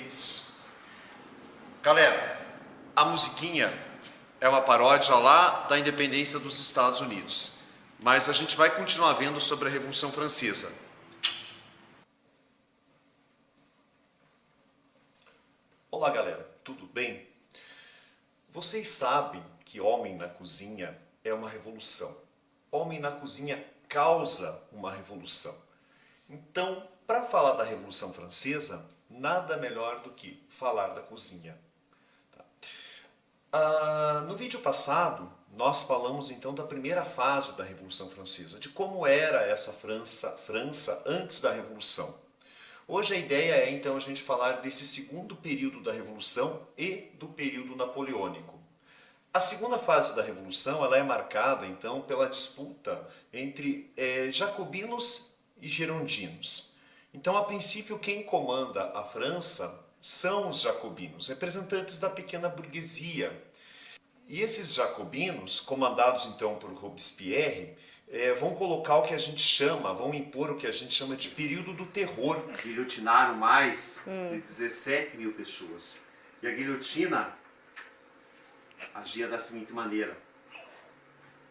3. Galera, a musiquinha é uma paródia lá da independência dos Estados Unidos, mas a gente vai continuar vendo sobre a Revolução Francesa. Olá galera, tudo bem? Vocês sabem que homem na cozinha é uma revolução. Homem na cozinha causa uma revolução. Então, para falar da Revolução Francesa, nada melhor do que falar da cozinha. No vídeo passado, nós falamos então da primeira fase da Revolução Francesa, de como era essa França antes da Revolução. Hoje a ideia é então a gente falar desse segundo período da Revolução e do período napoleônico. A segunda fase da Revolução ela é marcada então pela disputa entre jacobinos e girondinos. Então, a princípio, quem comanda a França são os jacobinos, representantes da pequena burguesia. E esses jacobinos, comandados então por Robespierre, vão colocar o que a gente chama, vão impor o que a gente chama de período do terror. Guilhotinaram mais de 17 mil pessoas. E a guilhotina agia da seguinte maneira: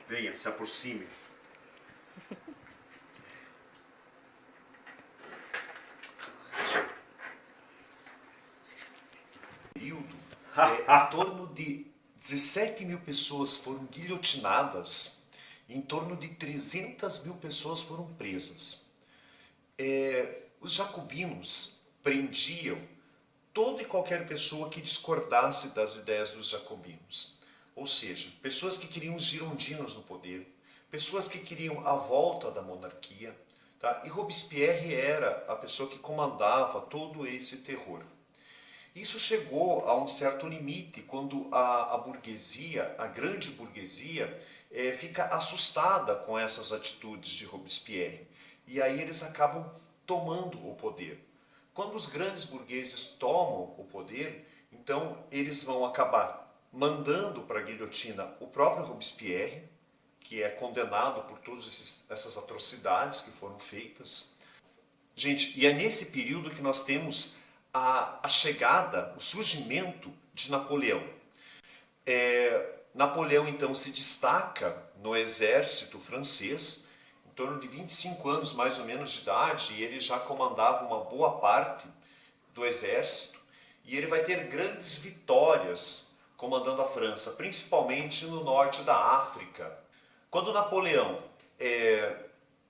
venha, se aproxime. Em torno de 17 mil pessoas foram guilhotinadas, em torno de 300 mil pessoas foram presas. Os jacobinos prendiam toda e qualquer pessoa que discordasse das ideias dos jacobinos. Ou seja, pessoas que queriam os girondinos no poder, pessoas que queriam a volta da monarquia. Tá? E Robespierre era a pessoa que comandava todo esse terror. Isso chegou a um certo limite quando a burguesia, a grande burguesia, fica assustada com essas atitudes de Robespierre. E aí eles acabam tomando o poder. Quando os grandes burgueses tomam o poder, então eles vão acabar mandando para a guilhotina o próprio Robespierre, que é condenado por todas essas atrocidades que foram feitas. Gente, e é nesse período que nós temos a chegada, o surgimento de Napoleão. Napoleão então se destaca no exército francês, em torno de 25 anos mais ou menos de idade, e ele já comandava uma boa parte do exército, e ele vai ter grandes vitórias comandando a França, principalmente no norte da África. Quando Napoleão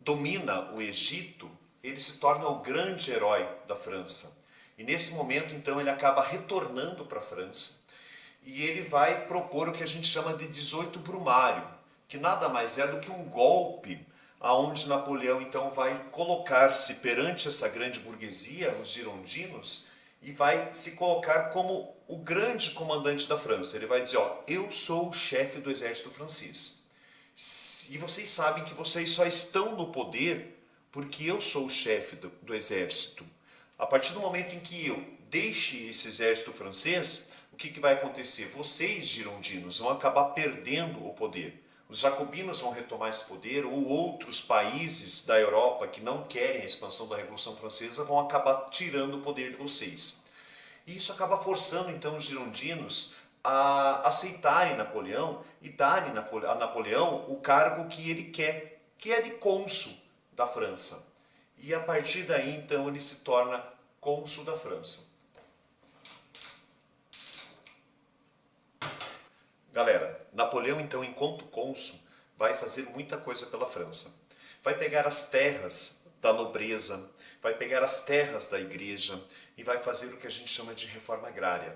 domina o Egito, ele se torna o grande herói da França. E nesse momento, então, ele acaba retornando para a França e ele vai propor o que a gente chama de 18 Brumário, que nada mais é do que um golpe aonde Napoleão, então, vai colocar-se perante essa grande burguesia, os girondinos, e vai se colocar como o grande comandante da França. Ele vai dizer, ó, eu sou o chefe do exército francês. E vocês sabem que vocês só estão no poder porque eu sou o chefe do exército. A partir do momento em que eu deixe esse exército francês, o que vai acontecer? Vocês, girondinos, vão acabar perdendo o poder. Os jacobinos vão retomar esse poder, ou outros países da Europa que não querem a expansão da Revolução Francesa vão acabar tirando o poder de vocês. E isso acaba forçando, então, os girondinos a aceitarem Napoleão e darem a Napoleão o cargo que ele quer, que é de cônsul da França. E a partir daí, então, ele se torna cônsul da França. Galera, Napoleão, então, enquanto cônsul, vai fazer muita coisa pela França. Vai pegar as terras da nobreza, vai pegar as terras da igreja e vai fazer o que a gente chama de reforma agrária.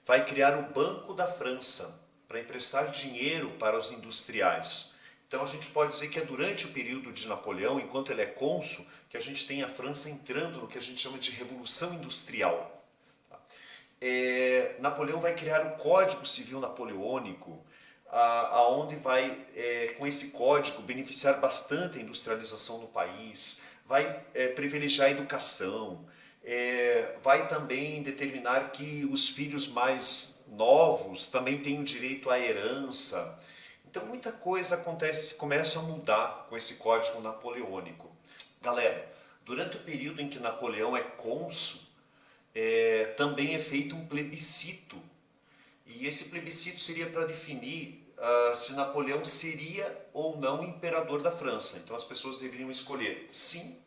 Vai criar o Banco da França para emprestar dinheiro para os industriais. Então a gente pode dizer que é durante o período de Napoleão, enquanto ele é cônsul, que a gente tem a França entrando no que a gente chama de Revolução Industrial. Napoleão vai criar o Código Civil Napoleônico, aonde vai, com esse código, beneficiar bastante a industrialização do país, vai privilegiar a educação, vai também determinar que os filhos mais novos também têm o direito à herança. Então muita coisa começa a mudar com esse código napoleônico. Galera, durante o período em que Napoleão é cônsul, também é feito um plebiscito. E esse plebiscito seria para definir se Napoleão seria ou não imperador da França. Então as pessoas deveriam escolher sim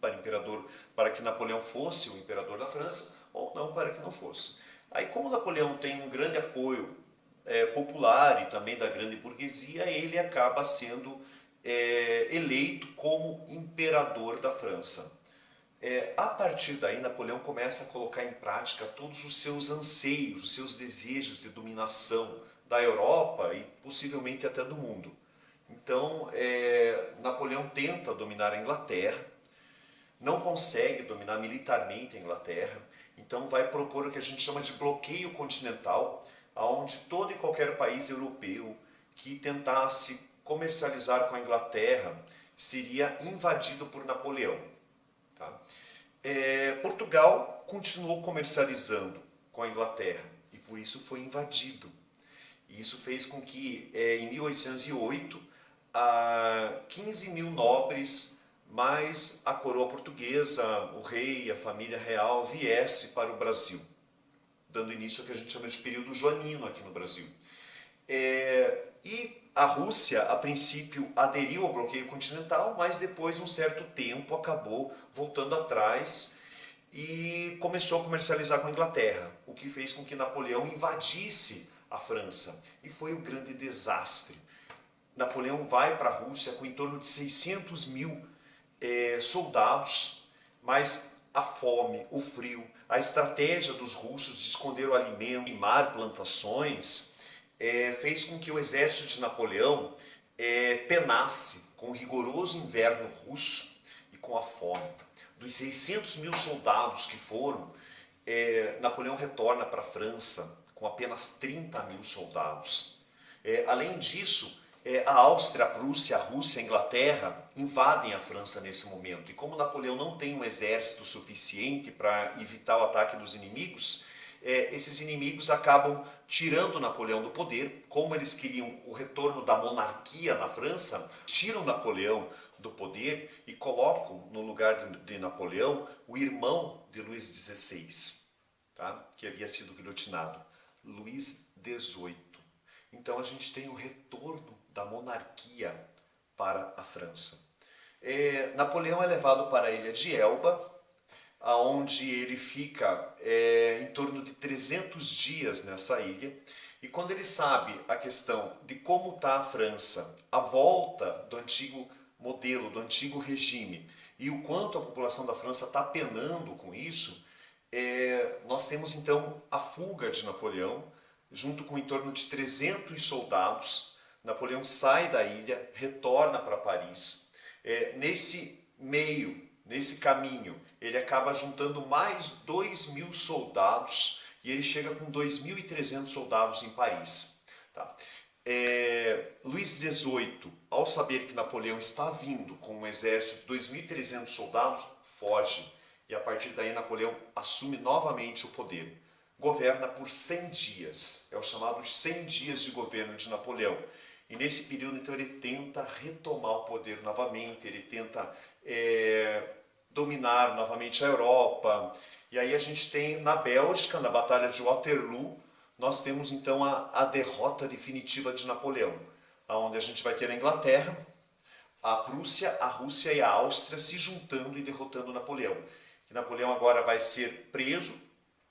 para que Napoleão fosse o imperador da França, ou não para que não fosse. Aí, como Napoleão tem um grande apoio popular e também da grande burguesia, ele acaba sendo eleito como imperador da França. A partir daí, Napoleão começa a colocar em prática todos os seus anseios, os seus desejos de dominação da Europa e possivelmente até do mundo. Então, Napoleão tenta dominar a Inglaterra, não consegue dominar militarmente a Inglaterra, então vai propor o que a gente chama de bloqueio continental, onde todo e qualquer país europeu que tentasse comercializar com a Inglaterra seria invadido por Napoleão. Tá? Portugal continuou comercializando com a Inglaterra e por isso foi invadido. E isso fez com que em 1808 15 mil nobres mais a coroa portuguesa, o rei, a família real viesse para o Brasil, dando início ao que a gente chama de período joanino aqui no Brasil. E a Rússia, a princípio, aderiu ao bloqueio continental, mas depois de um certo tempo acabou voltando atrás e começou a comercializar com a Inglaterra, o que fez com que Napoleão invadisse a França. E foi um grande desastre. Napoleão vai para a Rússia com em torno de 600 mil soldados, mas a fome, o frio, a estratégia dos russos de esconder o alimento, queimar plantações, fez com que o exército de Napoleão penasse com o rigoroso inverno russo e com a fome. Dos 600 mil soldados que foram, Napoleão retorna para a França com apenas 30 mil soldados. Além disso, a Áustria, a Prússia, a Rússia, a Inglaterra invadem a França nesse momento. E como Napoleão não tem um exército suficiente para evitar o ataque dos inimigos, esses inimigos acabam tirando Napoleão do poder. Como eles queriam o retorno da monarquia na França, tiram Napoleão do poder e colocam no lugar de Napoleão o irmão de Luís XVI, tá? Que havia sido guilhotinado, Luís XVIII. Então a gente tem o retorno da monarquia para a França. Napoleão é levado para a ilha de Elba, onde ele fica em torno de 300 dias nessa ilha. E quando ele sabe a questão de como está a França, a volta do antigo modelo, do antigo regime, e o quanto a população da França está penando com isso, nós temos então a fuga de Napoleão, junto com em torno de 300 soldados. Napoleão sai da ilha, retorna para Paris. Nesse caminho, ele acaba juntando mais 2.000 soldados e ele chega com 2.300 soldados em Paris. Tá? Luís XVIII, ao saber que Napoleão está vindo com um exército de 2.300 soldados, foge. E a partir daí Napoleão assume novamente o poder. Governa por 100 dias, é o chamado 100 dias de governo de Napoleão. E nesse período, então, ele tenta retomar o poder novamente, ele tenta dominar novamente a Europa. E aí a gente tem na Bélgica, na Batalha de Waterloo, nós temos então a derrota definitiva de Napoleão, onde a gente vai ter a Inglaterra, a Prússia, a Rússia e a Áustria se juntando e derrotando Napoleão. E Napoleão agora vai ser preso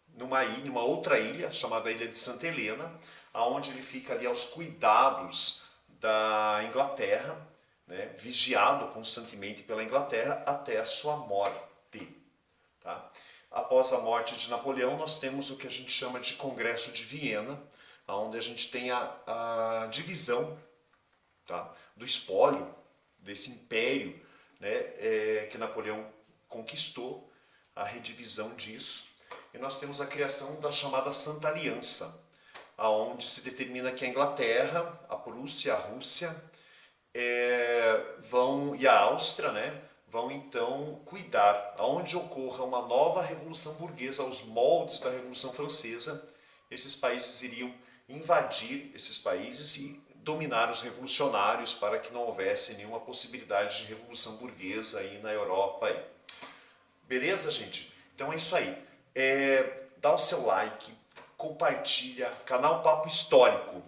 numa outra ilha, chamada Ilha de Santa Helena, onde ele fica ali aos cuidados da Inglaterra, né, vigiado constantemente pela Inglaterra até a sua morte. Tá? Após a morte de Napoleão, nós temos o que a gente chama de Congresso de Viena, onde a gente tem a divisão, tá, do espólio, desse império, né, que Napoleão conquistou, a redivisão disso. E nós temos a criação da chamada Santa Aliança, onde se determina que a Inglaterra, a Prússia, a Rússia e a Áustria, né, vão então cuidar, aonde ocorra uma nova revolução burguesa aos moldes da Revolução Francesa, esses países iriam invadir esses países e dominar os revolucionários para que não houvesse nenhuma possibilidade de revolução burguesa aí na Europa. Beleza, gente? Então é isso aí. dá o seu like, compartilha, canal Papo Histórico.